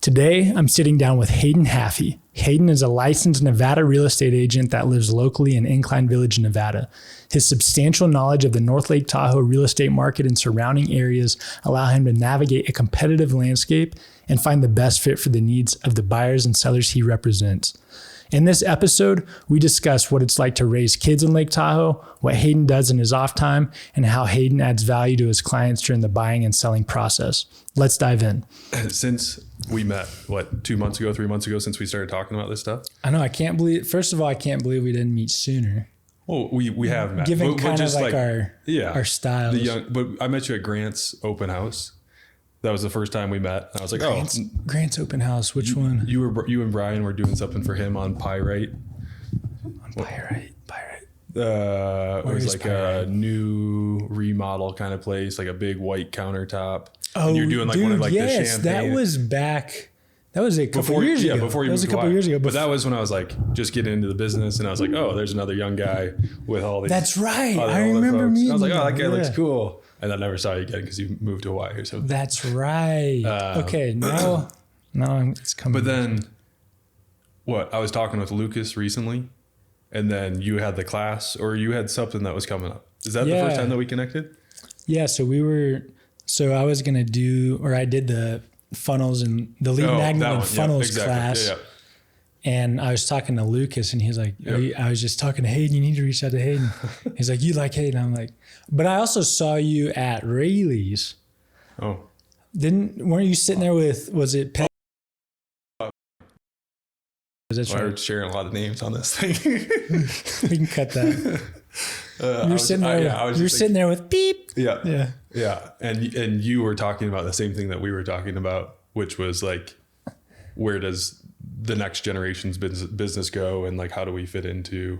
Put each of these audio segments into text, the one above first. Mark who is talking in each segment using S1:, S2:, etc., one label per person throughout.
S1: Today, I'm sitting down with Hayden Haffey. Hayden is a licensed Nevada real estate agent that lives locally in Incline Village, Nevada. His substantial knowledge of the North Lake Tahoe real estate market and surrounding areas allow him to navigate a competitive landscape and find the best fit for the needs of the buyers and sellers he represents. In this episode, we discuss what it's like to raise kids in Lake Tahoe, what Hayden does in his off time, and how Hayden adds value to his clients during the buying and selling process. Let's dive in.
S2: Since we met, 2 months ago, 3 months ago, since we started talking about this stuff?
S1: I know, first of all, I can't believe we didn't meet sooner.
S2: Well, we have met.
S1: Given kind of like our styles.
S2: But I met you at Grant's open house. That was the first time we met. I was like,
S1: Grant's open house. Which one?
S2: You and Brian were doing something for him on Pyrite.
S1: Pyrite.
S2: It was like Pyrite? A new remodel kind of place, like a big white countertop.
S1: Oh,
S2: and you're doing like one of like the champagne.
S1: That was back. That was a couple years ago.
S2: Yeah, before you moved to Hawaii. But that was when I was like just getting into the business, and I was like, oh, there's another young guy with all these.
S1: That's right. I remember meeting.
S2: I was like, oh, that guy looks cool. And I never saw you again because you moved to Hawaii or something.
S1: That's right. Okay, now it's coming.
S2: But then, I was talking with Lucas recently, and then you had the class, or you had something that was coming up. Is that the first time that we connected?
S1: Yeah. So I was gonna I did the funnels and the lead magnet and funnels class. Yeah. And I was talking to Lucas, and he's like, I was just talking to Hayden. You need to reach out to Hayden. He's like, you like Hayden? I'm like, but I also saw you at Rayleigh's.
S2: Oh.
S1: Weren't you sitting there with, was it Pet?
S2: We're sharing a lot of names on this thing.
S1: We can cut that. You're sitting there with beep.
S2: Yeah. And you were talking about the same thing that we were talking about, which was like, where does the next generation's business go, and like how do we fit into,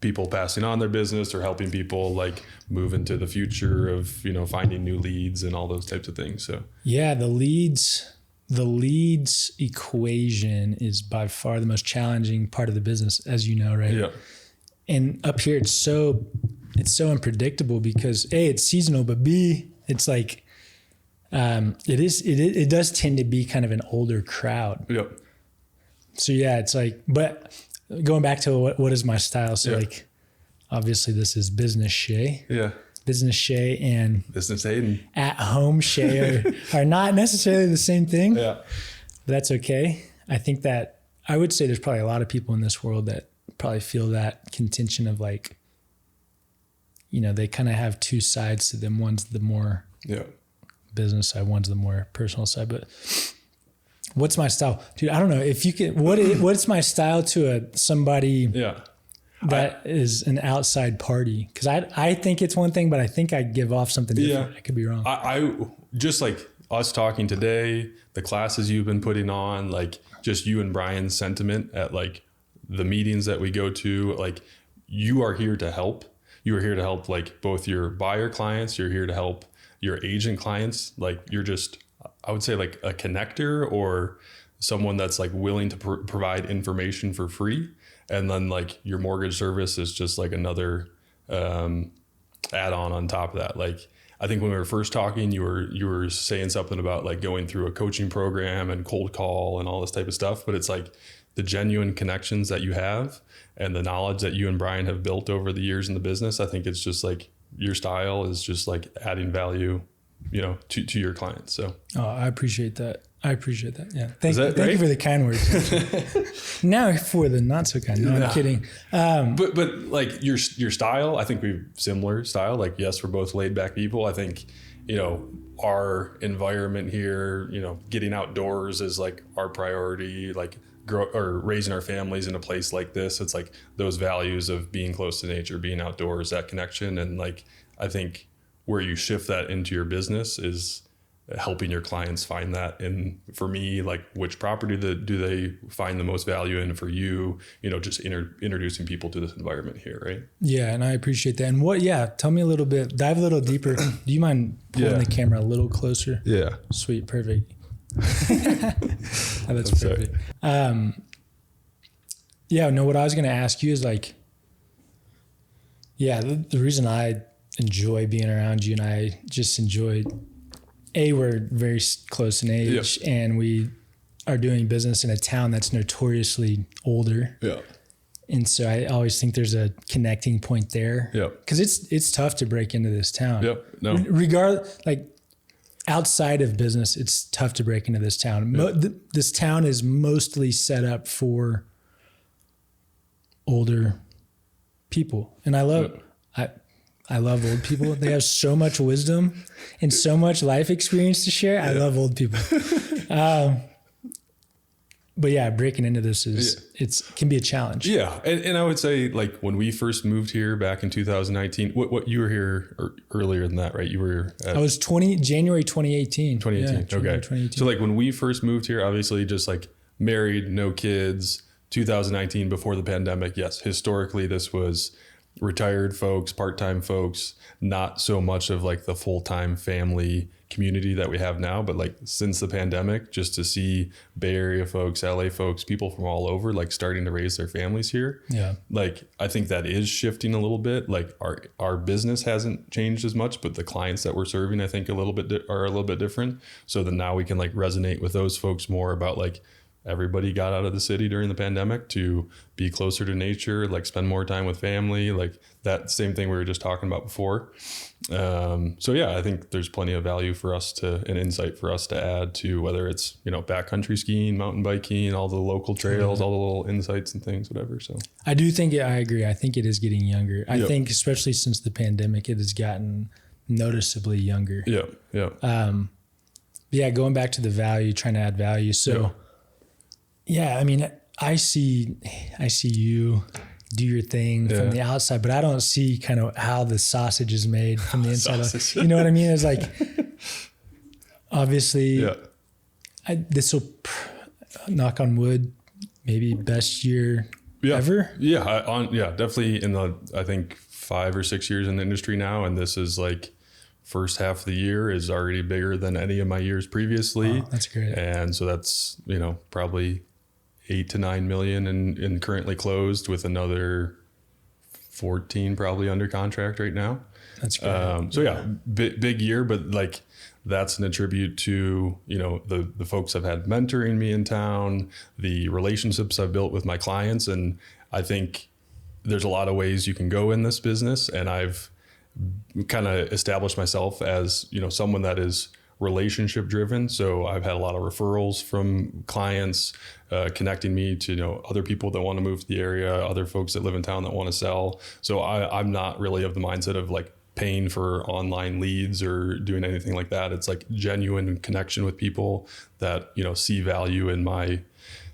S2: people passing on their business or helping people like move into the future of, finding new leads and all those types of things. So
S1: the leads equation is by far the most challenging part of the business, as you know, right?
S2: Yeah.
S1: And up here, it's so unpredictable because A, it's seasonal, but B, it's like, it does tend to be kind of an older crowd.
S2: Yep.
S1: So it's like, but going back to what is my style? So like, obviously this is business Shay.
S2: Yeah.
S1: Business Shay and
S2: business Hayden.
S1: At home Shay are not necessarily the same thing.
S2: Yeah.
S1: But that's okay. I think that I would say there's probably a lot of people in this world that probably feel that contention of like, they kind of have two sides to them. One's the more business side, one's the more personal side, but what's my style? Dude, I don't know if you can, what's my style to somebody that is an outside party? Cause I think it's one thing, but I think I give off something different. I could be wrong.
S2: I just like us talking today, the classes you've been putting on, like just you and Brian's sentiment at like the meetings that we go to, like you are here to help. You are here to help like both your buyer clients. You're here to help your agent clients. Like you're just, I would say like a connector or someone that's like willing to provide information for free. And then like your mortgage service is just like another add-on on top of that. Like, I think when we were first talking, you were saying something about like going through a coaching program and cold call and all this type of stuff. But it's like the genuine connections that you have and the knowledge that you and Brian have built over the years in the business. I think it's just like your style is just like adding value, to your clients. So. Oh,
S1: I appreciate that. Yeah. Thank you for the kind words. Now for the not so kind. No, I'm kidding.
S2: But like your style, I think we've similar style. Like, yes, we're both laid back people. I think, our environment here, getting outdoors is like our priority, like raising our families in a place like this. It's like those values of being close to nature, being outdoors, that connection. And like, I think where you shift that into your business is helping your clients find that. And for me, like which property do they find the most value in? For you, just introducing people to this environment here, right?
S1: Yeah, and I appreciate that. And tell me a little bit, dive a little deeper. Do you mind pulling the camera a little closer?
S2: Yeah.
S1: Sweet, perfect. That's perfect. What I was going to ask you is like, the reason I enjoy being around you and I just enjoy we're very close in age and we are doing business in a town that's notoriously older.
S2: Yeah.
S1: And so I always think there's a connecting point there.
S2: Yeah.
S1: Because it's tough to break into this town.
S2: Yep. No.
S1: Like outside of business, it's tough to break into this town.
S2: Yep.
S1: This town is mostly set up for older people. And I love old people. They have so much wisdom and so much life experience to share. I love old people. But yeah, breaking into this can be a challenge.
S2: Yeah. And I would say, like, when we first moved here back in 2019, what you were here earlier than that, right? You were
S1: I was January 2018.
S2: 2018.
S1: Yeah,
S2: Okay.
S1: 2018.
S2: So like when we first moved here, obviously just like married, no kids, 2019 before the pandemic. Yes. Historically, this was retired folks, part-time folks, not so much of like the full-time family community that we have now, but like since the pandemic, just to see Bay Area folks, LA folks, people from all over, like starting to raise their families here.
S1: Yeah.
S2: Like, I think that is shifting a little bit. Like our business hasn't changed as much, but the clients that we're serving, I think are a little bit different. So then now we can like resonate with those folks more about like, everybody got out of the city during the pandemic to be closer to nature, like spend more time with family, like that same thing we were just talking about before. So yeah, I think there's plenty of value for us and insight for us to add to, whether it's, backcountry skiing, mountain biking, all the local trails, all the little insights and things, whatever. So
S1: I agree. I think it is getting younger. I think especially since the pandemic, it has gotten noticeably younger.
S2: Yeah. Yeah.
S1: Going back to the value, trying to add value. So yeah, I mean, I see you do your thing from the outside, but I don't see kind of how the sausage is made from the inside. You know what I mean? It's like, obviously, this will, knock on wood, maybe best year ever.
S2: Yeah, definitely in the, I think 5 or 6 years in the industry now, and this is like first half of the year is already bigger than any of my years previously.
S1: Wow, that's great.
S2: And so that's, probably 8 to 9 million and currently closed, with another 14 probably under contract right now.
S1: That's great.
S2: So yeah, big year, but like that's an attribute to, the folks I've had mentoring me in town, the relationships I've built with my clients. And I think there's a lot of ways you can go in this business. And I've kind of established myself as, someone that is relationship driven. So I've had a lot of referrals from clients, connecting me to, other people that want to move to the area, other folks that live in town that want to sell. So I'm not really of the mindset of like paying for online leads or doing anything like that. It's like genuine connection with people that, see value in my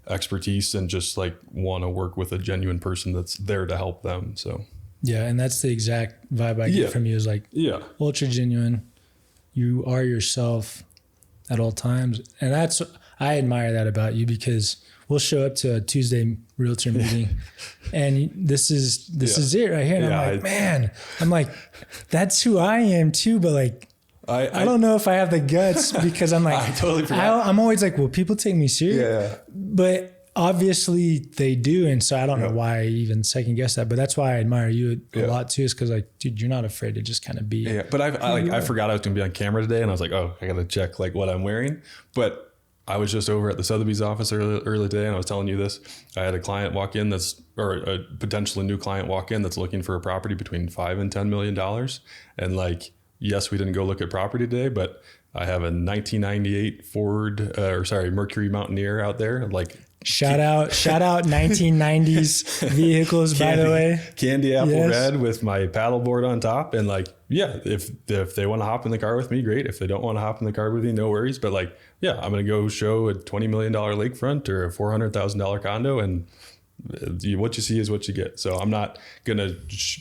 S2: expertise and just like want to work with a genuine person that's there to help them. So
S1: yeah. And that's the exact vibe I get from you, is like ultra genuine. You are yourself at all times. And I admire that about you, because we'll show up to a Tuesday realtor meeting and this is it right here. And I'm like, that's who I am too. But like, I don't know if I have the guts, because I'm like,
S2: I totally forgot.
S1: I'm always like, well, people take me serious, but obviously they do. And so I don't know why I even second guess that, but that's why I admire you a lot too, is because like, dude, you're not afraid to just kind of be.
S2: Yeah. But I forgot I was going to be on camera today, and I was like, oh, I got to check like what I'm wearing. But I was just over at the Sotheby's office early today, and I was telling you this. I had a client walk in or a potentially new client walk in that's looking for a property between $5 and $10 million. And like, yes, we didn't go look at property today, but I have a 1998 Mercury Mountaineer out there. Like, shout out 1990s vehicles, by the way. Candy apple red with my paddleboard on top. And like, if they want to hop in the car with me, great. If they don't want to hop in the car with me, no worries. But like, I'm going to go show a $20 million lakefront or a $400,000 condo, and what you see is what you get. So I'm not going to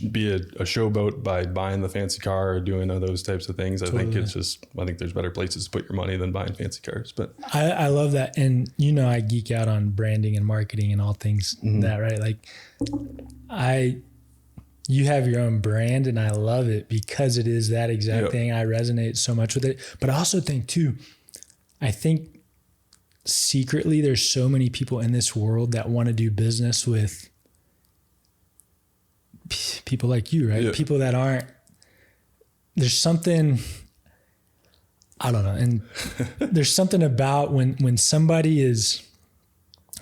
S2: be a showboat by buying the fancy car or doing those types of things. I think I think there's better places to put your money than buying fancy cars. But
S1: I love that. And, I geek out on branding and marketing and all things that, right? Like you have your own brand, and I love it because it is that exact thing. I resonate so much with it. But I also think too, secretly there's so many people in this world that want to do business with people like you, right? People that aren't, there's something, I don't know. And there's something about when somebody is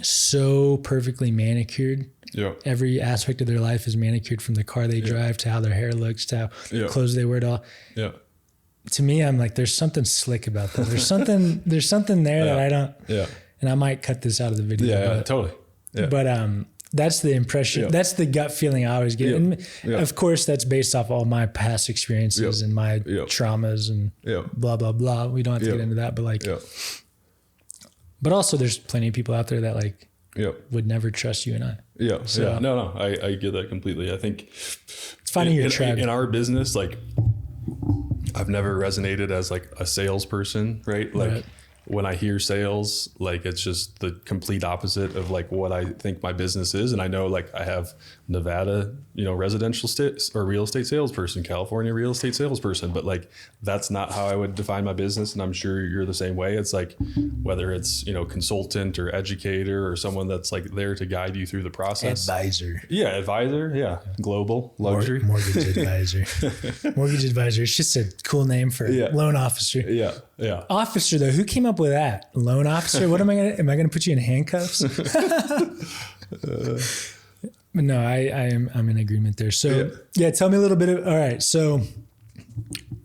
S1: so perfectly manicured, every aspect of their life is manicured, from the car they drive to how their hair looks to how clothes they wear to all.
S2: Yeah.
S1: To me, I'm like, there's something slick about that. There's something there that I don't.
S2: Yeah.
S1: And I might cut this out of the video.
S2: Yeah, totally. Yeah.
S1: But that's the impression. Yeah. That's the gut feeling I always get. And of course, that's based off all my past experiences and my traumas and blah, blah, blah. We don't have to get into that, but like, but also there's plenty of people out there that like would never trust you and I.
S2: Yeah. So, yeah. No, I get that completely. I think
S1: it's finding your tribe.
S2: In our business, like I've never resonated as like a salesperson, right? Like when I hear sales, like it's just the complete opposite of like what I think my business is. And I know like I have Nevada, residential or real estate salesperson, California real estate salesperson, but like that's not how I would define my business. And I'm sure you're the same way. It's like whether it's, consultant or educator or someone that's like there to guide you through the process.
S1: Advisor.
S2: Yeah. Advisor. Yeah. Global luxury.
S1: Mortgage advisor. Mortgage advisor. It's just a cool name for loan officer.
S2: Yeah. Yeah.
S1: Officer though, who came up with that? Loan officer? What am I going to put you in handcuffs? But no, I'm in agreement there. So tell me a little bit of, all right. So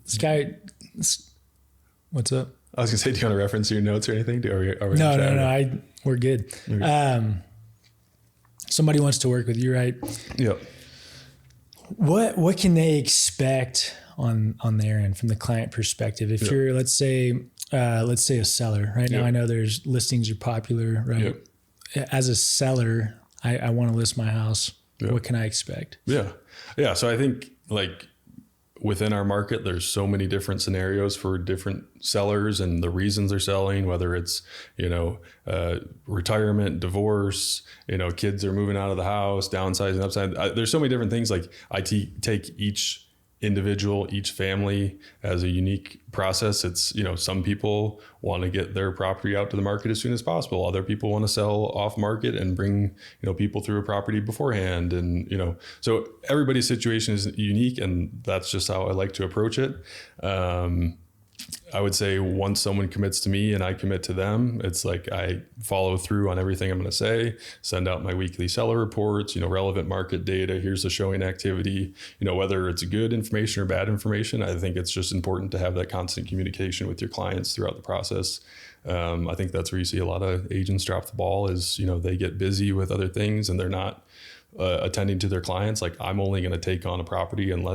S1: this guy, what's up?
S2: I was gonna say, do you want to reference your notes or anything?
S1: No, we're good. Somebody wants to work with you, right?
S2: Yep.
S1: What can they expect on their end from the client perspective? If you're, let's say a seller right now, I know there's listings are popular, right? As a seller, I want to list my house. What can I expect? Yeah.
S2: So I think like within our market, there's so many different scenarios for different sellers and the reasons they're selling, whether it's, retirement, divorce, kids are moving out of the house, downsizing, upside. There's so many different things. Like I take each individual, each family as a unique process. It's, some people want to get their property out to the market as soon as possible. Other people want to sell off market and bring, people through a property beforehand. And, so everybody's situation is unique, and that's just how I like to approach it. I would say once someone commits to me and I commit to them, it's like I follow through on everything I'm going to say, send out my weekly seller reports, relevant market data. Here's the showing activity, whether it's good information or bad information. I think it's just important to have that constant communication with your clients throughout the process. I think that's where you see a lot of agents drop the ball is, they get busy with other things and they're not attending to their clients. Like I'm only going to take on a property and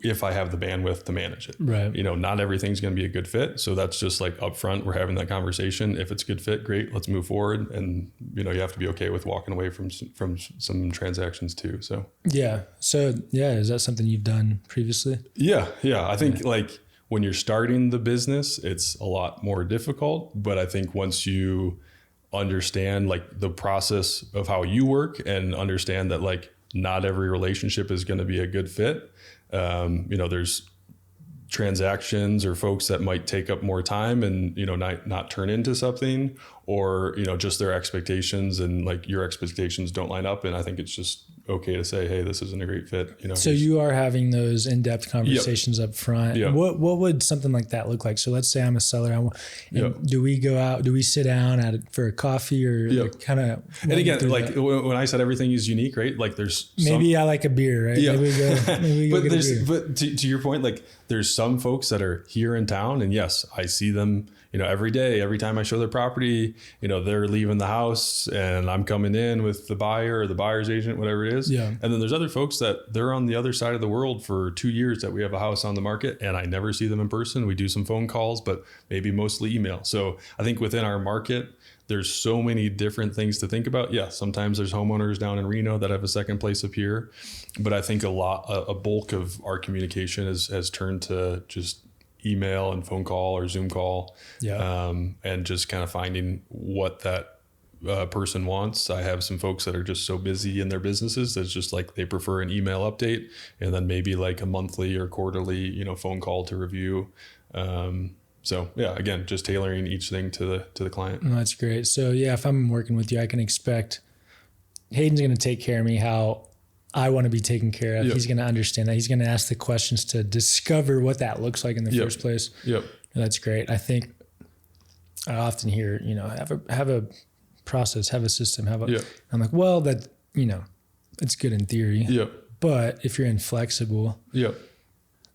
S2: if I have the bandwidth to manage it, right? Not everything's going to be a good fit. So that's just like upfront, we're having that conversation. If it's a good fit, great, let's move forward. And, you have to be okay with walking away from some transactions too. So, is that something you've done previously? Yeah. I think like when you're starting the business, it's a lot more difficult, but I think once you understand like the process of how you work and understand that like not every relationship is going to be a good fit. There's transactions or folks that might take up more time and, not turn into something, or, just their expectations and like your expectations don't line up. And I think it's just okay to say, hey, this isn't a great fit.
S1: So you are having those in-depth conversations up front. Yep. What would something like that look like? So let's say I'm a seller. Do we go out, do we sit down for a coffee or kind of?
S2: And again, like when I said everything is unique, right? Like there's
S1: I like a beer, right?
S2: Yeah.
S1: Maybe we go get a beer.
S2: But to your point, like there's some folks that are here in town and yes, I see them, every day, every time I show their property, they're leaving the house and I'm coming in with the buyer or the buyer's agent, whatever it is. Yeah. And then there's other folks that they're on the other side of the world for 2 years that we have a house on the market and I never see them in person. We do some phone calls, but maybe mostly email. So I think within our market, there's so many different things to think about. Yeah, sometimes there's homeowners down in Reno that have a second place up here, but I think a bulk of our communication has turned to just email and phone call or Zoom call, and just kind of finding what that person wants. I have some folks that are just so busy in their businesses that's just like they prefer an email update and then maybe like a monthly or quarterly, phone call to review. So again, just tailoring each thing to the client.
S1: Oh, that's great. So if I'm working with you, I can expect Hayden's going to take care of me how I want to be taken care of. Yep. He's going to understand that. He's going to ask the questions to discover what that looks like in the first place.
S2: Yep.
S1: That's great. I think I often hear, have a process, have a system, I'm like, well, that, it's good in theory.
S2: Yeah.
S1: But if you're inflexible,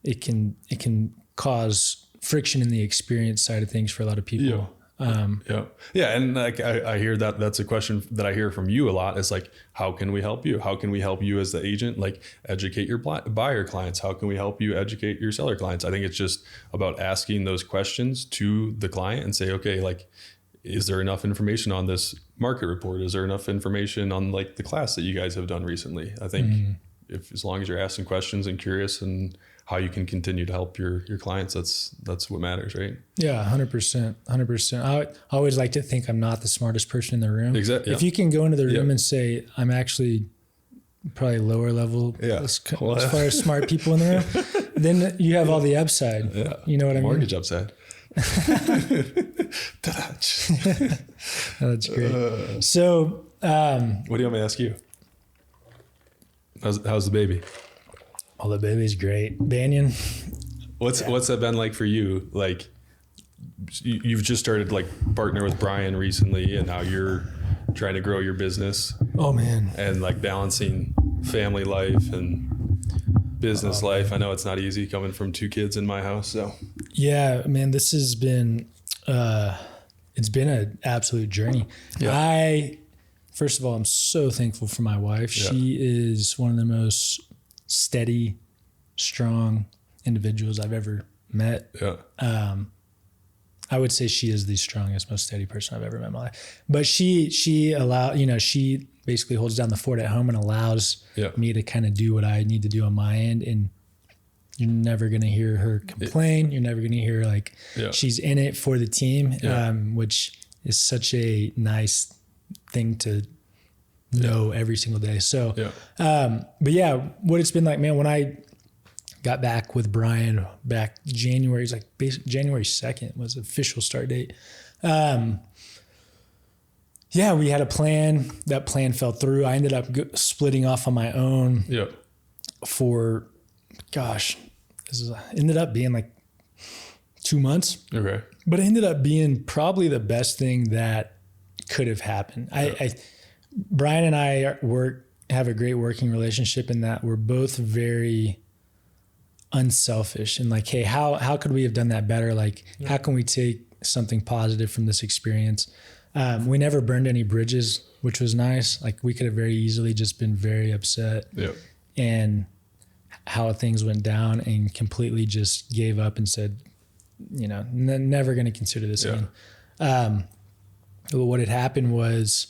S1: it can cause friction in the experience side of things for a lot of people.
S2: And like I hear that's a question that I hear from you a lot. It's like, how can we help you? How can we help you as the agent? Like, educate your buyer clients. How can we help you educate your seller clients? I think it's just about asking those questions to the client and say, okay, like, is there enough information on this market report? Is there enough information on like the class that you guys have done recently? I think as long as you're asking questions and curious and how you can continue to help your clients, that's what matters, right?
S1: Yeah, 100%. I always like to think I'm not the smartest person in the room.
S2: Exactly.
S1: If you can go into the room and say, I'm actually probably lower level as far as smart people in the room, then you have all the upside.
S2: Yeah.
S1: You know what I mean?
S2: Mortgage upside.
S1: That's great. So,
S2: what do you want me to ask you? How's the baby?
S1: Oh, the baby's great. Banyan.
S2: What's that been like for you? Like, you've just started like partner with Brian recently, and now you're trying to grow your business.
S1: Oh man.
S2: And like balancing family life and business life. I know it's not easy coming from 2 kids in my house. So
S1: yeah, man, this has been, it's been an absolute journey. Yeah. First of all, I'm so thankful for my wife. Yeah. She is one of the most steady, strong individuals I've ever met. Yeah. I would say she is the strongest, most steady person I've ever met in my life. But she basically holds down the fort at home and allows me to kind of do what I need to do on my end. And you're never going to hear her complain. You're never going to hear she's in it for the team, which is such a nice thing to know every single day. So, but yeah, what it's been like, man, when I got back with Brian back January, January 2nd was the official start date. We had a plan. That plan fell through. I ended up splitting off on my own for, ended up being like 2 months. Okay. But it ended up being probably the best thing that could have happened. Brian and I have a great working relationship in that we're both very unselfish and like, hey, how could we have done that better? Like, how can we take something positive from this experience? We never burned any bridges, which was nice. Like, we could have very easily just been very upset and how things went down and completely just gave up and said, never going to consider this again. But what had happened was,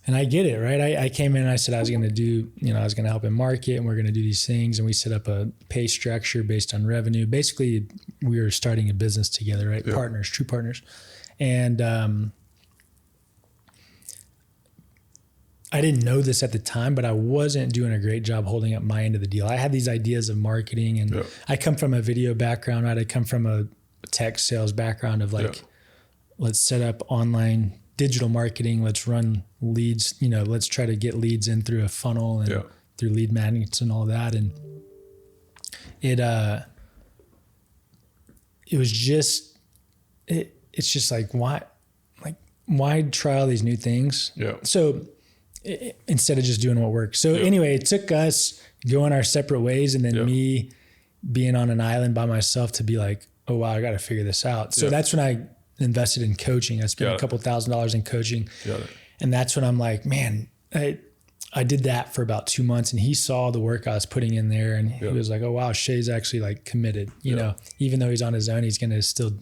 S1: and I get it, right? I came in and I said I was going to do, I was going to help him market and we're going to do these things. And we set up a pay structure based on revenue. Basically, we were starting a business together, right? Partners, true partners. And I didn't know this at the time, but I wasn't doing a great job holding up my end of the deal. I had these ideas of marketing and I come from a video background, right? I come from a tech sales background of let's set up online digital marketing. Let's run leads, let's try to get leads in through a funnel and through lead magnets and all that. And it's just like, why try all these new things? Yeah. So instead of just doing what works. So anyway, it took us going our separate ways and then me being on an island by myself to be like, oh wow, I got to figure this out. So that's when I invested in coaching. I spent a couple $1,000s in coaching. And that's when I'm like, man, I did that for about 2 months and he saw the work I was putting in there and he was like, oh wow, Shay's actually like committed, even though he's on his own, he's going to still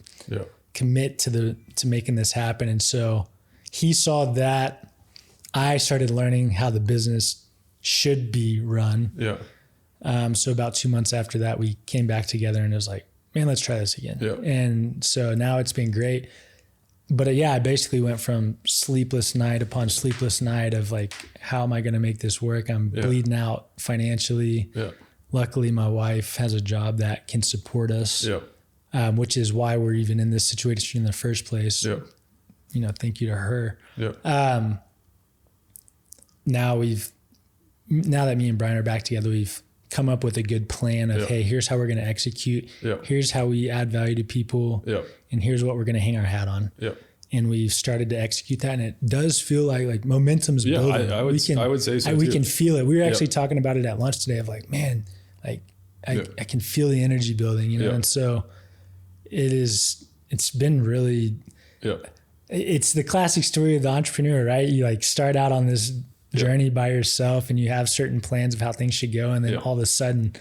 S1: commit to making this happen. And so he saw that. I started learning how the business should be run. So about 2 months after that, we came back together and it was like, man, let's try this again. And so now it's been great. But I basically went from sleepless night upon sleepless night of like, how am I going to make this work? I'm bleeding out financially. Luckily, my wife has a job that can support us, which is why we're even in this situation in the first place. Thank you to her. Now that me and Brian are back together, we've come up with a good plan of, hey, here's how we're going to execute. Here's how we add value to people. And here's what we're going to hang our hat on. And we've started to execute that. And it does feel like momentum's building.
S2: I would say so
S1: we
S2: too.
S1: can feel it. We were actually talking about it at lunch today of like, man, like I can feel the energy building, you know? And so it's been really, it's the classic story of the entrepreneur, right? You like start out on this journey by yourself and you have certain plans of how things should go. And then all of a sudden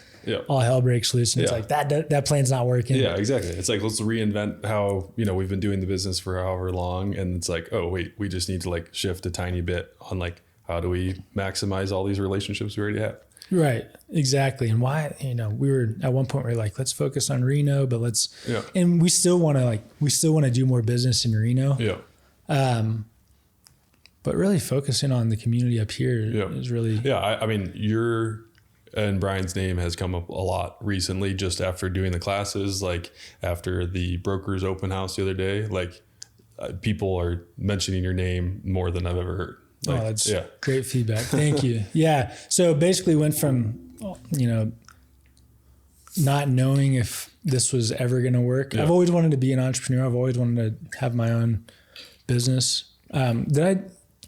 S1: all hell breaks loose and it's like that plan's not working.
S2: Yeah, exactly. It's like, let's reinvent how, we've been doing the business for however long. And it's like, oh wait, we just need to like shift a tiny bit on like, how do we maximize all these relationships we already have?
S1: Right. Exactly. And why, we were at one point we were like, let's focus on Reno, but and we still want to do more business in Reno. But really focusing on the community up here is really...
S2: I mean, your and Brian's name has come up a lot recently just after doing the classes, like after the broker's open house the other day, like people are mentioning your name more than I've ever heard. Like,
S1: that's great feedback. Thank you. So basically went from, not knowing if this was ever going to work. I've always wanted to be an entrepreneur. I've always wanted to have my own business.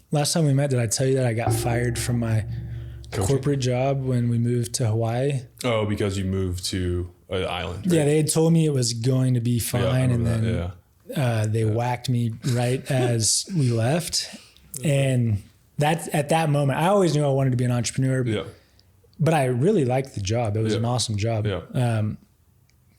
S1: Last time we met, did I tell you that I got fired from my corporate job when we moved to Hawaii?
S2: Oh, because you moved to an island. Right?
S1: Yeah, they had told me it was going to be fine, and then they whacked me right as we left. And that at that moment, I always knew I wanted to be an entrepreneur. But I really liked the job. It was an awesome job.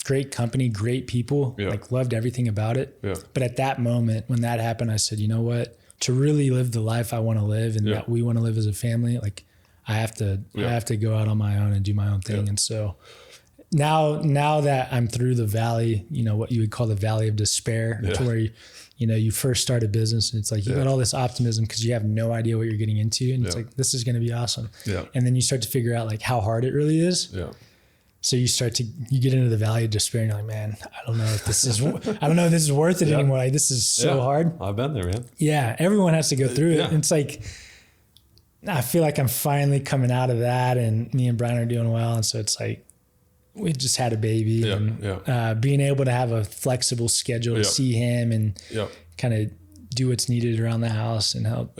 S1: Great company, great people. Like loved everything about it. But at that moment, when that happened, I said, you know what? To really live the life I want to live and that we want to live as a family, like I have to go out on my own and do my own thing. And so now that I'm through the valley, what you would call the valley of despair, to where you first start a business and it's like you got all this optimism because you have no idea what you're getting into, and it's like this is going to be awesome. And then you start to figure out like how hard it really is. So you get into the valley of despair and you're like, man, I don't know if this is worth it anymore. Like this is so hard.
S2: I've been there, man.
S1: Yeah. Everyone has to go through it. And it's like, I feel like I'm finally coming out of that and me and Brian are doing well. And so it's like, we just had a baby and being able to have a flexible schedule to see him and kind of do what's needed around the house and help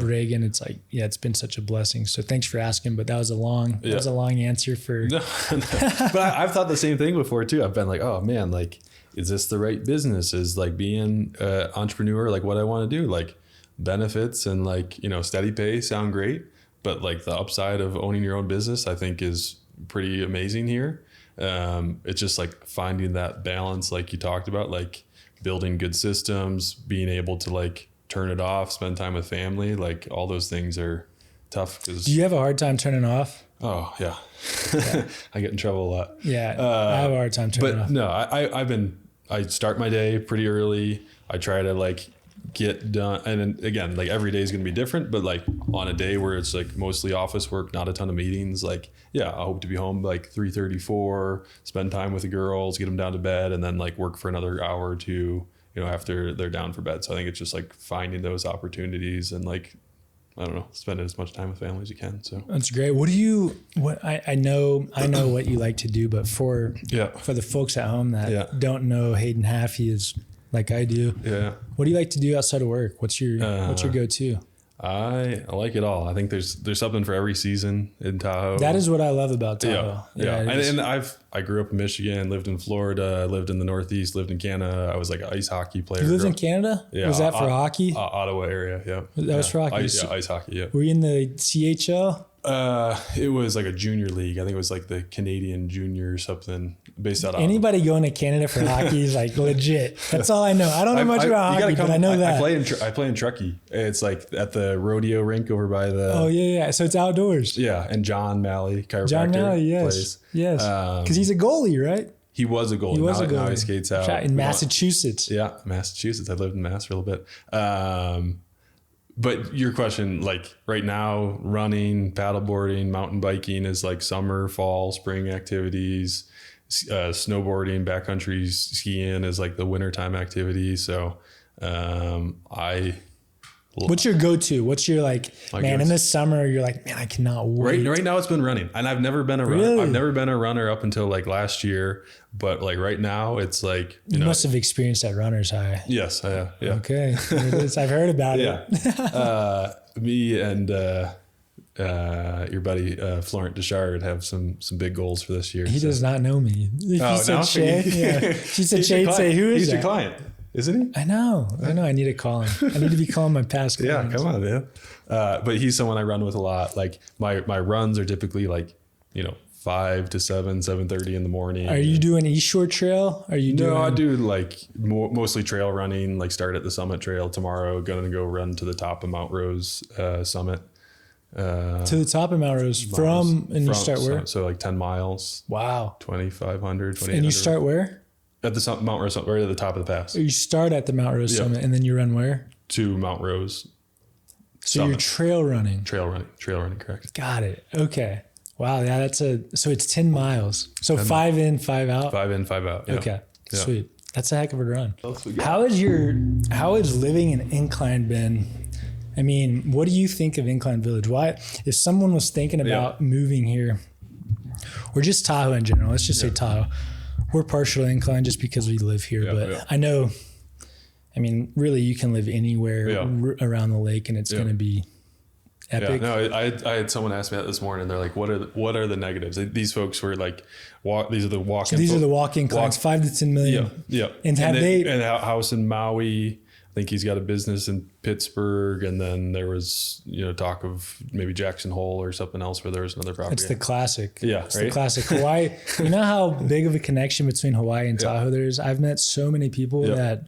S1: Brig. And it's like, it's been such a blessing. So thanks for asking, but that was a long answer for.
S2: But I've thought the same thing before too. I've been like, oh man, like, is this the right business? Is like being an entrepreneur, like what I want to do, like benefits and like, steady pay sound great, but like the upside of owning your own business, I think is pretty amazing here. It's just like finding that balance, like you talked about, like building good systems, being able to like turn it off, spend time with family, like all those things are tough. Do
S1: you have a hard time turning off?
S2: Oh yeah. I get in trouble a lot.
S1: Yeah. I have a hard time turning off.
S2: No, I start my day pretty early. I try to like get done. And then again, like every day is going to be different, but like on a day where it's like mostly office work, not a ton of meetings, like, I hope to be home like 3:34, spend time with the girls, get them down to bed, and then like work for another hour or two, after they're down for bed. So I think it's just like finding those opportunities and like, I don't know, spend as much time with family as you can. So
S1: that's great. I know what you like to do, but for the folks at home that don't know Hayden Haffey is like I do. What do you like to do outside of work? What's your go-to?
S2: I like it all. I think there's something for every season in Tahoe.
S1: That is what I love about Tahoe.
S2: And I grew up in Michigan, lived in Florida, lived in the Northeast, lived in Canada. I was like an ice hockey player.
S1: You lived in Canada?
S2: Yeah.
S1: Was that for hockey?
S2: Ottawa area. Yeah.
S1: That was for hockey.
S2: Ice hockey. Yeah.
S1: Were you in the CHL?
S2: It was like a junior league. I think it was like the Canadian junior or something based out of
S1: anybody going to Canada for hockey is like legit. That's all I know. I don't know much about hockey, but I know that.
S2: I play in Truckee. It's like at the rodeo rink over by the.
S1: Oh yeah. So it's outdoors.
S2: Yeah. And John Malley, chiropractor.
S1: Yes. Yes. Because he's a goalie, right?
S2: He was a goalie. Now he skates out.
S1: In Massachusetts.
S2: Yeah. Massachusetts. I lived in Mass for a little bit. But your question, like right now, running, paddleboarding, mountain biking is like summer, fall, spring activities. Snowboarding, backcountry skiing is like the wintertime activity. So I
S1: What's your go-to? What's your like,
S2: My
S1: man,
S2: go-to.
S1: in the summer, you're like, man, I cannot wait.
S2: Right now it's been running, and I've never been a runner.
S1: Really?
S2: I've never been a runner up until like last year, but like right now it's like,
S1: You must have experienced that runner's high.
S2: yes, yeah.
S1: Okay. There it is. I've heard about
S2: Yeah.
S1: it.
S2: Me and your buddy Florent Deschard have some big goals for this year.
S1: He does not know me. If
S2: Oh,
S1: he said
S2: no?
S1: Shay, yeah. She said
S2: He's
S1: Shay,
S2: your
S1: I'd say,
S2: client.
S1: who is
S2: He's
S1: that?
S2: your client, isn't he?
S1: I know. I need to call him. I need to be calling my past
S2: Yeah,
S1: clients.
S2: come on, man. But he's someone I run with a lot. Like my runs are typically like, 5 to 7, 7:30 in the morning.
S1: Are you doing East Shore Trail? Are you doing?
S2: No, I do like mostly trail running, like start at the Summit Trail tomorrow, going to go run to the top of Mount Rose Summit.
S1: To the top of Mount Rose you start where?
S2: So like 10 miles,
S1: Wow.
S2: 2,500, 2,800.
S1: And you start where?
S2: At the Mount Rose, right at the top of the pass.
S1: You start at the Mount Rose
S2: Yeah.
S1: Summit and then you run where?
S2: To Mount Rose.
S1: So
S2: Summit.
S1: you're trail running.
S2: Trail running, correct.
S1: Got it. Okay. Wow. Yeah, so it's 10 miles. So 5 in, 5 out.
S2: 5 in, 5 out. Yeah.
S1: Okay.
S2: Yeah.
S1: Sweet. That's a heck of a run.
S2: Else we got?
S1: How has living in Incline been? I mean, what do you think of Incline Village? Why, if someone was thinking about moving here, or just Tahoe in general, let's just say Tahoe, we're partial Incline just because we live here, but I know, I mean, really you can live anywhere around the lake and it's going to be epic.
S2: Yeah, no, I had someone ask me that this morning. They're like, what are the negatives? These folks were like, these are the walk-in.
S1: So these are the walk-in clients, 5 to 10 million.
S2: Yeah.
S1: And
S2: and a house in Maui. I think he's got a business in Pittsburgh, and then there was talk of maybe Jackson Hole or something else where there was another property.
S1: It's the classic.
S2: Yeah,
S1: it's the classic Hawaii. You know how big of a connection between Hawaii and Tahoe there is? I've met so many people that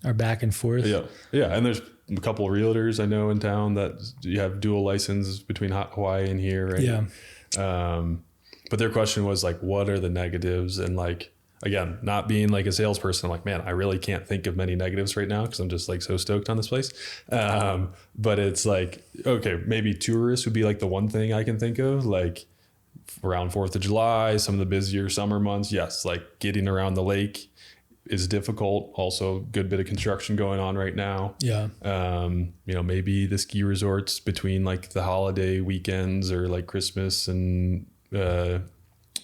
S1: are back and forth.
S2: Yeah, and there's a couple of realtors I know in town that you have dual license between Hawaii and here. Right?
S1: Yeah.
S2: But their question was like, what are the negatives? And like, again, not being like a salesperson, I'm like, man, I really can't think of many negatives right now because I'm just like so stoked on this place. But it's like, okay, maybe tourists would be like the one thing I can think of, like around 4th of July, some of the busier summer months. Yes, like getting around the lake is difficult. Also, good bit of construction going on right now.
S1: Yeah.
S2: Maybe the ski resorts between like the holiday weekends or like Christmas and New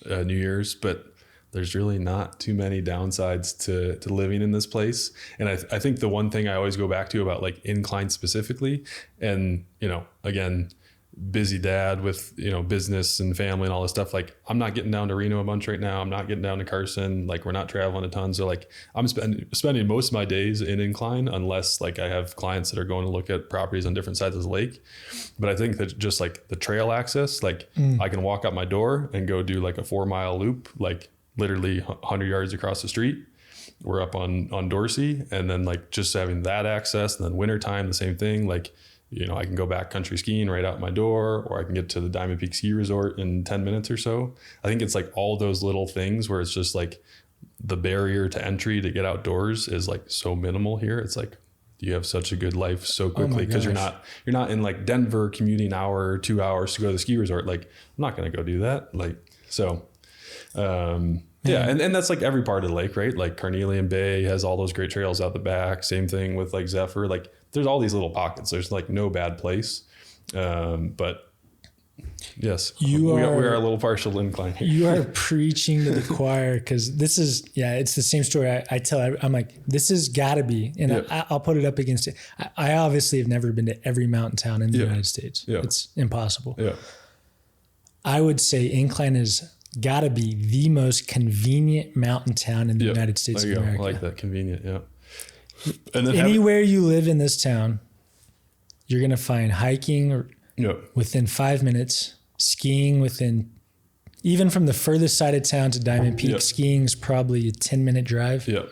S2: Year's, but there's really not too many downsides to living in this place. And I think the one thing I always go back to about like Incline specifically, and, again, busy dad with, business and family and all this stuff. Like I'm not getting down to Reno a bunch right now. I'm not getting down to Carson. Like we're not traveling a ton. So like I'm spending most of my days in Incline unless like I have clients that are going to look at properties on different sides of the lake. But I think that just like the trail access, like I can walk out my door and go do like a 4-mile loop, like literally 100 yards across the street. We're up on Dorsey, and then like just having that access, and then wintertime, the same thing. Like, I can go back country skiing right out my door, or I can get to the Diamond Peak Ski Resort in 10 minutes or so. I think it's like all those little things where it's just like the barrier to entry to get outdoors is like so minimal here. It's like you have such a good life so quickly because you're not in like Denver commuting hour or 2 hours to go to the ski resort. Like I'm not going to go do that. Like, so, and that's like every part of the lake, right? Like Carnelian Bay has all those great trails out the back. Same thing with like Zephyr. Like there's all these little pockets. There's like no bad place. But yes, we are a little partial to Incline here.
S1: You are preaching to the choir because this is, it's the same story I tell. I'm like, this has got to be, and I'll put it up against it. I obviously have never been to every mountain town in the United States. Yeah. It's impossible. Yeah. I would say Incline is got to be the most convenient mountain town in the United States of America.
S2: I like that, convenient. Yeah. And then
S1: anywhere you live in this town, you're going to find hiking within 5 minutes, skiing within, even from the furthest side of town to Diamond Peak, skiing is probably a 10-minute drive. Yeah.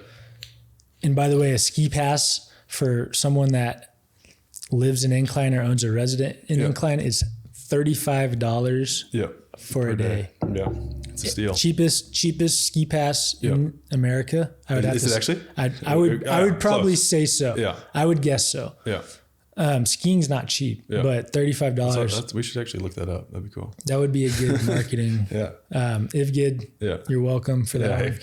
S1: And by the way, a ski pass for someone that lives in Incline or owns a resident in Incline is $35 for a day. Yeah. It's a steal. Cheapest ski pass in America. I would have
S2: Is it actually?
S1: I would probably say so.
S2: Yeah.
S1: I would guess so.
S2: Yeah.
S1: Skiing's not cheap, but $35.
S2: We should actually look that up. That'd be cool.
S1: That would be a good marketing. IVGID, you're welcome for that.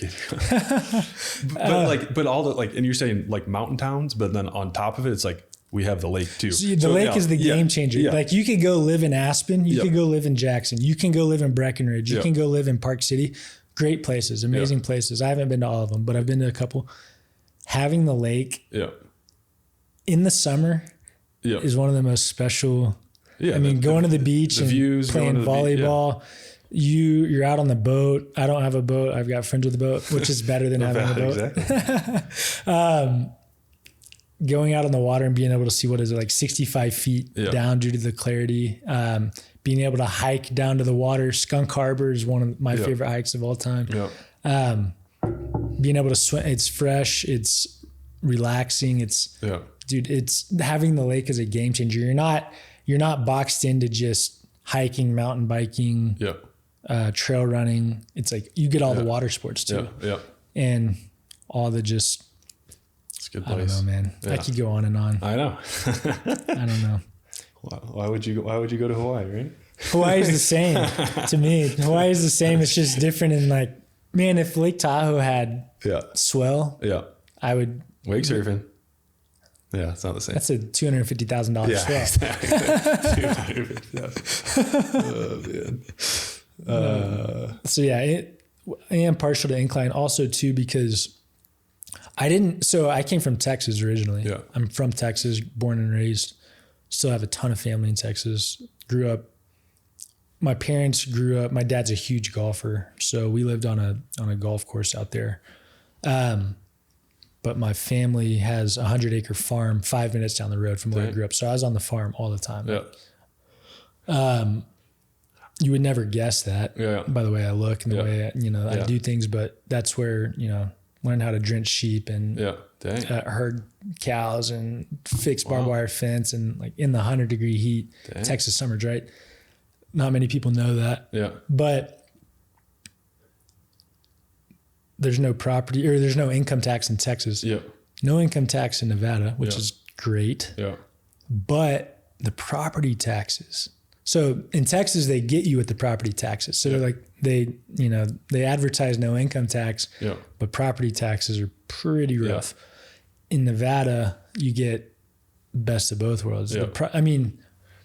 S2: But all the and you're saying like mountain towns, but then on top of it, it's like we have the lake too.
S1: See, the lake is the game changer.
S2: Yeah.
S1: Like you could go live in Aspen, you could go live in Jackson, you can go live in Breckenridge, you can go live in Park City. Great places, amazing places. I haven't been to all of them, but I've been to a couple. Having the lake in the summer is one of the most special. Yeah, I mean, going to the beach and
S2: views,
S1: playing volleyball. You're out on the boat. I don't have a boat. I've got friends with a boat, which is better than having a boat. Exactly. Going out on the water and being able to see what is it, like 65 feet down due to the clarity. Being able to hike down to the water. Skunk Harbor is one of my favorite hikes of all time. Being able to swim, it's fresh, it's relaxing. Dude, it's having the lake as a game changer. You're not boxed into just hiking, mountain biking, trail running. It's like you get all the water sports too. And all the just,
S2: it's a good
S1: place. I don't know, man. I could go on and on.
S2: I know.
S1: I don't know.
S2: Why would you go to Hawaii, right?
S1: Hawaii's the same to me. Hawaii's the same. It's just different. And like, man, if Lake Tahoe had swell, I would
S2: wake surfing. Yeah, it's not the same.
S1: That's a $250,000 swell. Oh man. So I am partial to Incline also too because I came from Texas originally. Yeah. I'm from Texas, born and raised. Still have a ton of family in Texas. My parents grew up, my dad's a huge golfer. So we lived on a golf course out there. But my family has a 100-acre farm 5 minutes down the road from where I grew up. So I was on the farm all the time. Yeah. You would never guess that by the way I look and the way I do things, but that's where, learn how to drench sheep and herd cows and fix barbed wire fence and like in the 100-degree heat, Texas summers, right? Not many people know that. Yeah. But there's no property or there's no income tax in Texas. Yeah. No income tax in Nevada, which is great. Yeah. But the property taxes. So in Texas, they get you with the property taxes. So they're like, they advertise no income tax, but property taxes are pretty rough. In Nevada, you get best of both worlds. Yeah.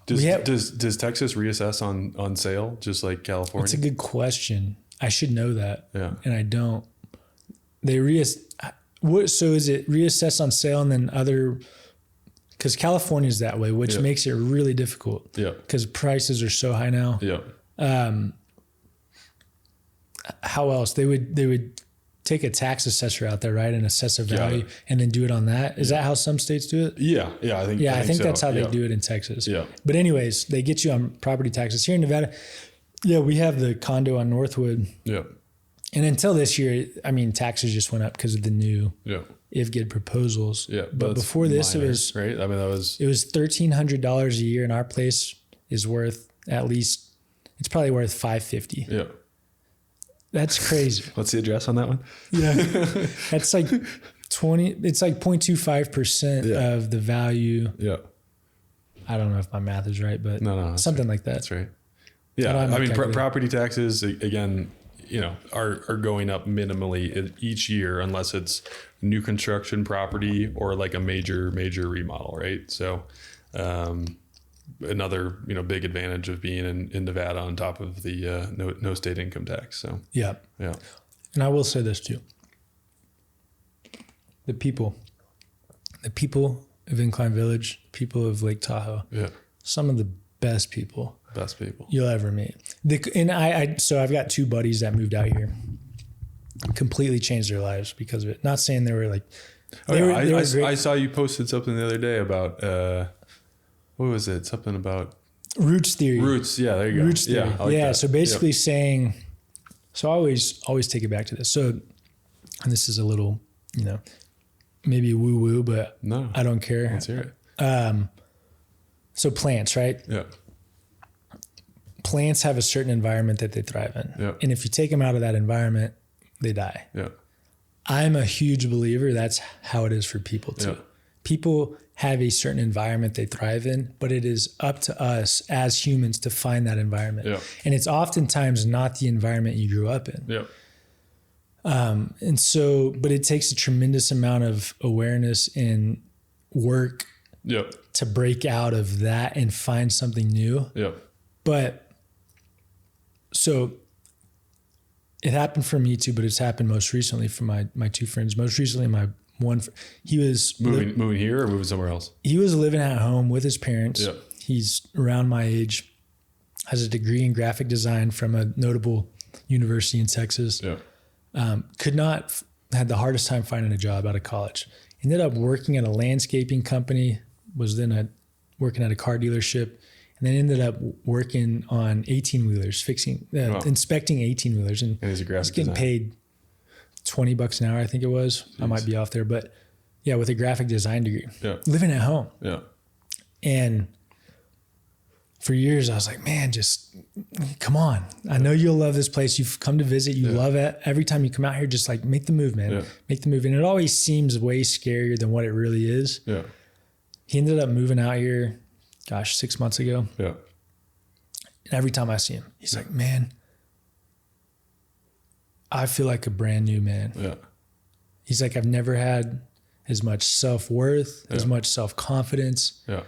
S1: Does Texas reassess on sale just like California? That's a good question. I should know that. Yeah. And I don't. So is it reassess on sale and then other, because California is that way, which makes it really difficult. Yeah. Because prices are so high now. Yeah. How else? They would take a tax assessor out there, right, and assess a value and then do it on that. Is that how some states do it? Yeah. Yeah. I think that's how they do it in Texas. Yeah. But anyways, they get you on property taxes. Here in Nevada, we have the condo on Northwood. Yeah. And until this year, taxes just went up because of the new IFGID proposals. Yeah. But before this, minor, it was right. It was $1,300 a year, and our place is worth it's probably worth $550. Yeah. That's crazy. What's the address on that one? Yeah. That's like 20, it's like 0.25% of the value. Yeah. I don't know if my math is right, but no, something like that. That's right. Yeah. Property taxes, again, are going up minimally each year unless it's new construction property or like a major remodel, right? So another big advantage of being in Nevada on top of the no state income tax. So yeah. And I will say this too: the people of Incline Village, people of Lake Tahoe, some of the best people you'll ever meet. So I've got two buddies that moved out here, completely changed their lives because of it. Not saying they were like, I saw you posted something the other day about, what was it? Something about roots theory. Roots. Yeah. There you go. Roots theory. Yeah. Like so basically saying, so I always take it back to this. So, and this is a little, maybe woo woo, but no, I don't care. Let's hear it. So plants, right? Yeah. Plants have a certain environment that they thrive in. Yeah. And if you take them out of that environment, they die. Yeah. I'm a huge believer that's how it is for people too. Yeah. People have a certain environment they thrive in, but it is up to us as humans to find that environment. Yeah. And it's oftentimes not the environment you grew up in. Yeah. But it takes a tremendous amount of awareness and work
S2: Yep.
S1: to break out of that and find something new.
S2: Yep.
S1: But so it happened for me too, but it's happened most recently for my two friends. Most recently, my one, he was
S2: Moving here or moving somewhere else?
S1: He was living at home with his parents.
S2: Yep.
S1: He's around my age, has a degree in graphic design from a notable university in Texas.
S2: Yeah.
S1: Had the hardest time finding a job out of college. Ended up working at a landscaping company, was then working at a car dealership, and then ended up working on 18-wheelers, inspecting 18-wheelers. And
S2: he's a graphic
S1: getting
S2: designer.
S1: paid $20 an hour, I think it was. Jeez. I might be off there, but yeah, with a graphic design degree.
S2: Yeah.
S1: Living at home.
S2: Yeah.
S1: And for years, I was like, man, just come on. I know you'll love this place. You've come to visit. You love it. Every time you come out here, just like make the move, man.
S2: Yeah.
S1: Make the move. And it always seems way scarier than what it really is.
S2: Yeah.
S1: He ended up moving out here, 6 months ago.
S2: Yeah.
S1: And every time I see him, he's like, man, I feel like a brand new man.
S2: Yeah.
S1: He's like, I've never had as much self-worth, as much self-confidence.
S2: Yeah.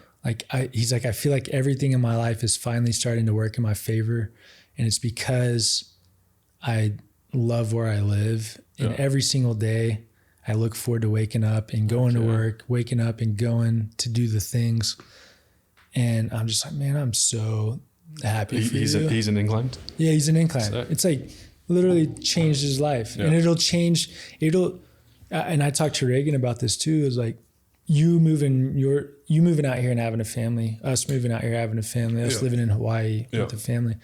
S1: He's like, I feel like everything in my life is finally starting to work in my favor. And it's because I love where I live. And every single day I look forward to waking up and going to work, waking up and going to do the things. And I'm just like, man, I'm so happy for you.
S2: He's an Incline?
S1: Yeah, he's an Incline. It's like literally changed his life. And and I talked to Reagan about this too. It's like, you moving out here and having a family, us moving out here having a family, us living in Hawaii with a family.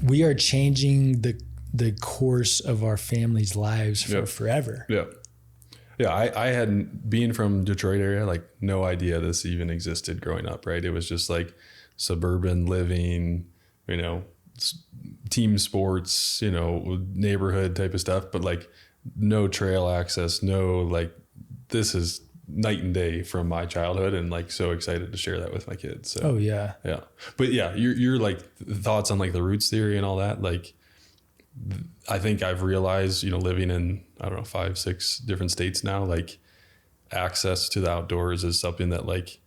S1: We are changing the course of our family's lives for forever.
S2: Yeah. Yeah. I had, being from Detroit area, like no idea this even existed growing up, right? It was just like suburban living, team sports, neighborhood type of stuff, but like no trail access, this is night and day from my childhood, and like so excited to share that with my kids. So,
S1: oh yeah.
S2: Yeah. But yeah, your like thoughts on like the roots theory and all that. Like, I think I've realized, living in, 5-6 different states now, like access to the outdoors is something that like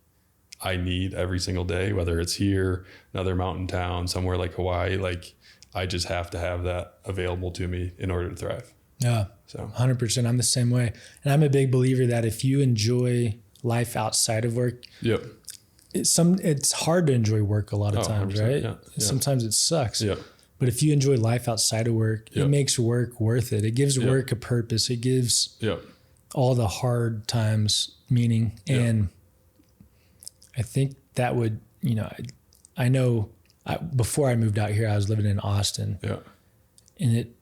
S2: I need every single day, whether it's here, another mountain town, somewhere like Hawaii, like I just have to have that available to me in order to thrive.
S1: Yeah.
S2: So
S1: 100%. I'm the same way. And I'm a big believer that if you enjoy life outside of work, it's hard to enjoy work a lot of times, right?
S2: Yeah.
S1: Sometimes it sucks.
S2: Yeah.
S1: But if you enjoy life outside of work, it makes work worth it. It gives work a purpose. It gives all the hard times meaning. And I think that would, I know before I moved out here, I was living in Austin.
S2: Yeah.
S1: And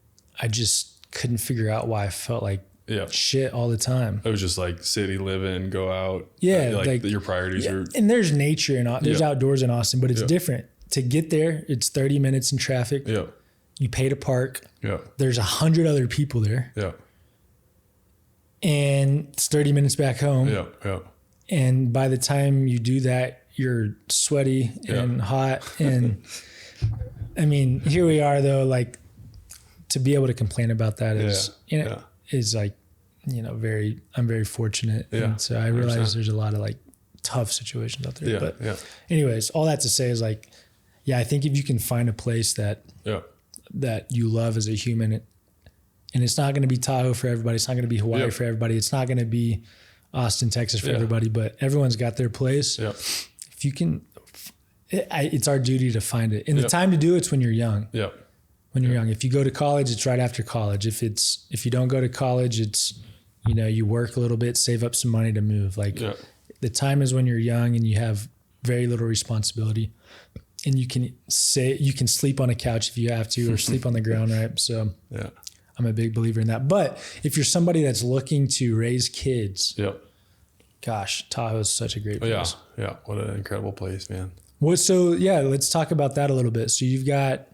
S1: I just couldn't figure out why I felt like shit all the time.
S2: It was just like city living, go out.
S1: Yeah.
S2: Like your priorities are.
S1: And there's nature and there's outdoors in Austin, but it's different. To get there, it's 30 minutes in traffic.
S2: Yeah.
S1: You pay to park.
S2: Yeah.
S1: There's 100 other people there.
S2: Yeah.
S1: And it's 30 minutes back home.
S2: Yeah. Yeah.
S1: And by the time you do that, you're sweaty and hot. And I mean, here we are though, like to be able to complain about that is like, I'm very fortunate.
S2: Yeah.
S1: And so I realize
S2: 100%.
S1: there's a lot of like tough situations out there.
S2: Yeah.
S1: But anyways, all that to say is like, I think if you can find a place that you love as a human, and it's not going to be Tahoe for everybody. It's not going to be Hawaii for everybody. It's not going to be Austin, Texas for everybody, but everyone's got their place. Yeah. If you can, it's our duty to find it. And the time to do it's when you're young.
S2: Yeah.
S1: When you're young. If you go to college, it's right after college. If you don't go to college, it's, you work a little bit, save up some money to move. Like the time is when you're young and you have very little responsibility. And you can sleep on a couch if you have to, or sleep on the ground, right? So I'm a big believer in that. But if you're somebody that's looking to raise kids, gosh, Tahoe is such a great place.
S2: Yeah. What an incredible place, man.
S1: Let's talk about that a little bit. So you've got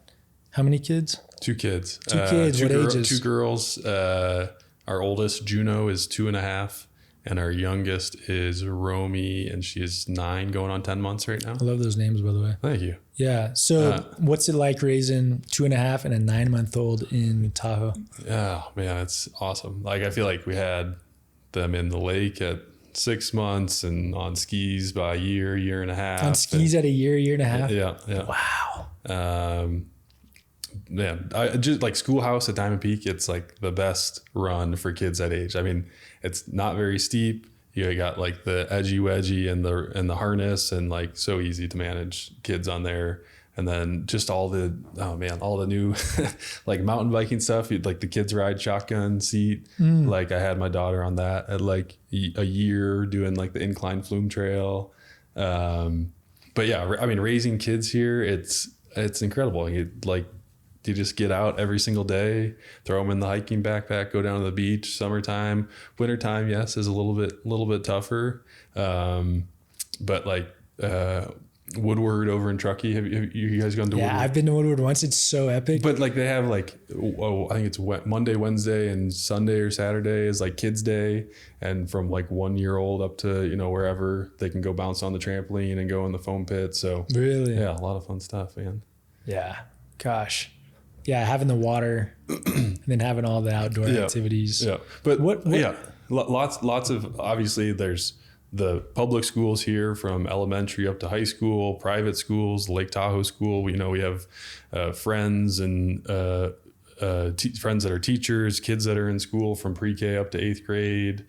S1: how many kids?
S2: 2 kids.
S1: 2 kids. What ages?
S2: 2 girls. Our oldest, Juno, is 2.5. And our youngest is Romy, and she is 9 going on 10 months right now.
S1: I love those names, by the way.
S2: Thank you.
S1: Yeah. So what's it like raising 2.5 and a 9-month-old in Tahoe?
S2: Yeah, man, it's awesome. Like, I feel like we had them in the lake at 6 months, and on skis by a year and a half.
S1: On skis at a year and a half?
S2: Yeah.
S1: Wow.
S2: Man, I just like Schoolhouse at Diamond Peak. It's like the best run for kids that age. I mean, it's not very steep. You got like the edgy wedgie and the harness, and like so easy to manage kids on there. And then just all the new like mountain biking stuff. Like the kids ride shotgun seat. Like I had my daughter on that at like a year doing like the Incline Flume Trail. But yeah, I mean, raising kids here, it's incredible. You just get out every single day, throw them in the hiking backpack, go down to the beach. Summertime, wintertime, yes, is a little bit tougher. But like Woodward over in Truckee, have you guys gone to Woodward?
S1: Yeah, I've been to Woodward once. It's so epic.
S2: But like they have like, I think it's Monday, Wednesday, and Sunday or Saturday is like kids day. And from like 1 year old up to, wherever, they can go bounce on the trampoline and go in the foam pit. So
S1: really,
S2: yeah, a lot of fun stuff, man.
S1: Yeah. Gosh. Yeah. Having the water and then having all the outdoor activities.
S2: Yeah. But lots of, obviously there's the public schools here from elementary up to high school, private schools, Lake Tahoe school. We have friends and friends that are teachers, kids that are in school from pre-K up to 8th grade.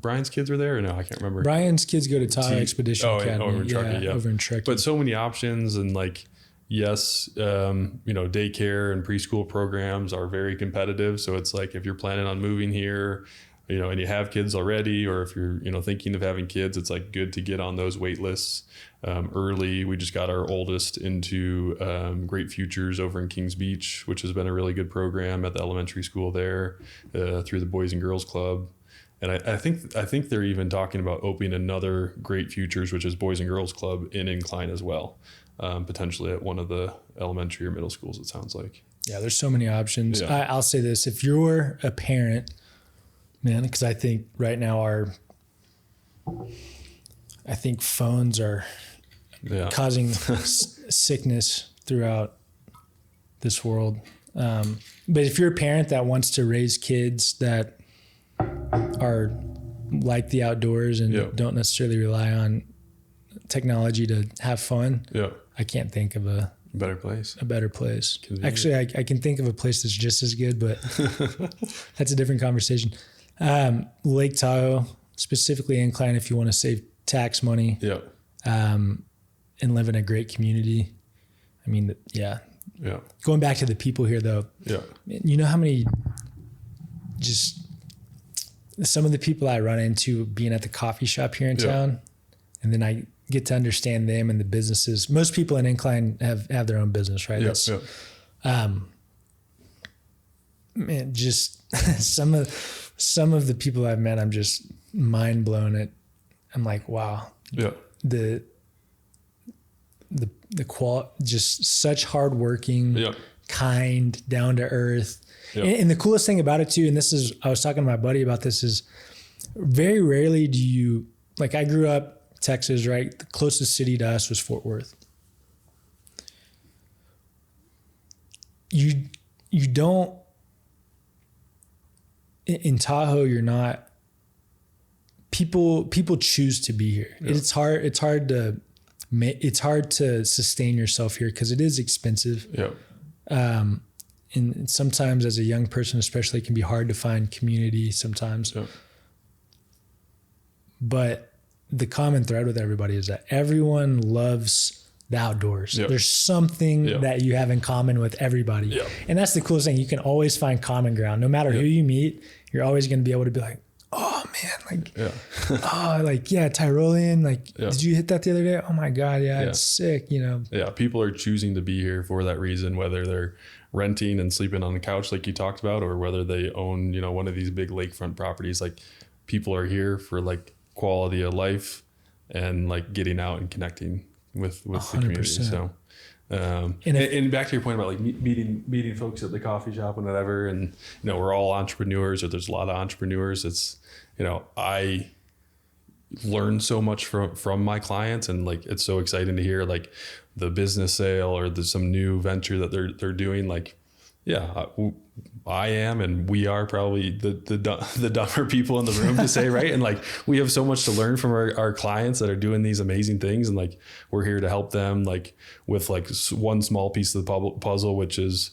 S2: Brian's kids were there or no? I can't remember.
S1: Brian's kids go to Tahoe Expedition Academy.
S2: Over in Truckee,
S1: over in Truckee.
S2: But so many options, and like, yes, daycare and preschool programs are very competitive. So it's like if you're planning on moving here, and you have kids already, or if you're, thinking of having kids, it's like good to get on those wait lists early. We just got our oldest into Great Futures over in Kings Beach, which has been a really good program at the elementary school there through the Boys and Girls Club. And I think they're even talking about opening another Great Futures, which is Boys and Girls Club in Incline as well, potentially at one of the elementary or middle schools, it sounds like. Yeah,
S1: there's so many options. Yeah. I'll say this, if you're a parent, man, because I think right now phones are causing sickness throughout this world. But if you're a parent that wants to raise kids that are like the outdoors and don't necessarily rely on technology to have fun, I can't think of a better place. Actually, I can think of a place that's just as good, but that's a different conversation. Lake Tahoe, specifically Incline, if you want to save tax money, and live in a great community. I mean, Going back to the people here, though. You know how many, just some of the people I run into being at the coffee shop here in town, and then I get to understand them and the businesses. Most people in Incline have their own business, right? Man, just some of the people I've met, I'm just mind blown at. I'm like, wow. The quality, just such hardworking, kind, down to earth. And the coolest thing about it too, and I was talking to my buddy about this, is very rarely do you, like, I grew up Texas, right? The closest city to us was Fort Worth. You don't, in Tahoe, you're not, people choose to be here. It's hard to sustain yourself here because it is expensive. And sometimes as a young person, especially, it can be hard to find community sometimes. But the common thread with everybody is that everyone loves the outdoors. There's something that you have in common with everybody. And that's the coolest thing. You can always find common ground. No matter who you meet, you're always going to be able to be like, oh man, Tyrolean, did you hit that the other day? Oh my God. It's sick,
S2: people are choosing to be here for that reason, whether they're renting and sleeping on the couch like you talked about, or whether they own, one of these big lakefront properties. Like, people are here for like quality of life and like getting out and connecting with the community. So and back to your point about like meeting folks at the coffee shop and whatever, and we're all entrepreneurs, or there's a lot of entrepreneurs. It's I learn so much from my clients, and like it's so exciting to hear like the business sale or some new venture that they're doing. Like, Yeah, I am, and we are probably the dumber people in the room to say, right? And like, we have so much to learn from our clients that are doing these amazing things. And like, we're here to help them like with like one small piece of the puzzle, which is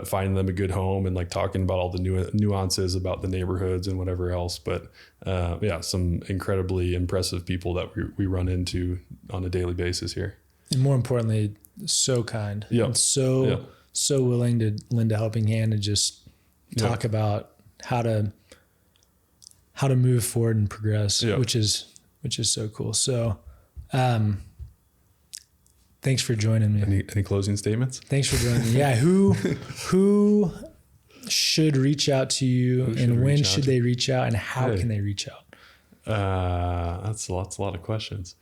S2: finding them a good home and like talking about all the nuances about the neighborhoods and whatever else. But yeah, some incredibly impressive people that we run into on a daily basis here.
S1: And more importantly, so kind.
S2: Yeah.
S1: And so willing to lend a helping hand and just talk about how to move forward and progress, which is so cool. So, thanks for joining me.
S2: Any closing statements?
S1: Thanks for joining me. Yeah. Who should reach out to you, and when should they reach out, and how can they reach out?
S2: That's a lot of questions.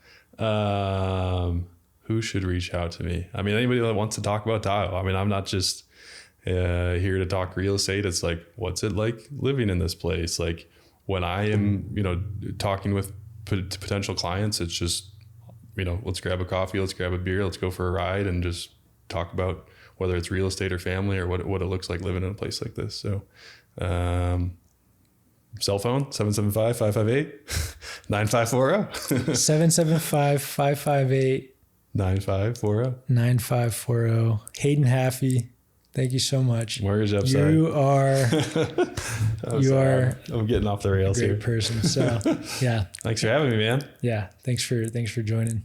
S2: Who should reach out to me? I mean, anybody that wants to talk about Tahoe. I mean, I'm not just here to talk real estate. It's like, what's it like living in this place? Like when I am, talking with potential clients, it's just, let's grab a coffee, let's grab a beer, let's go for a ride and just talk about whether it's real estate or family or what it looks like living in a place like this. So, cell phone, 775-558-9540.
S1: 775-558 9540. Hayden Haffey, thank you so much.
S2: Mortgage Upside.
S1: You are
S2: I'm getting off the rails
S1: a great
S2: here.
S1: person. So yeah.
S2: Thanks for having me, man.
S1: Yeah. Thanks for joining.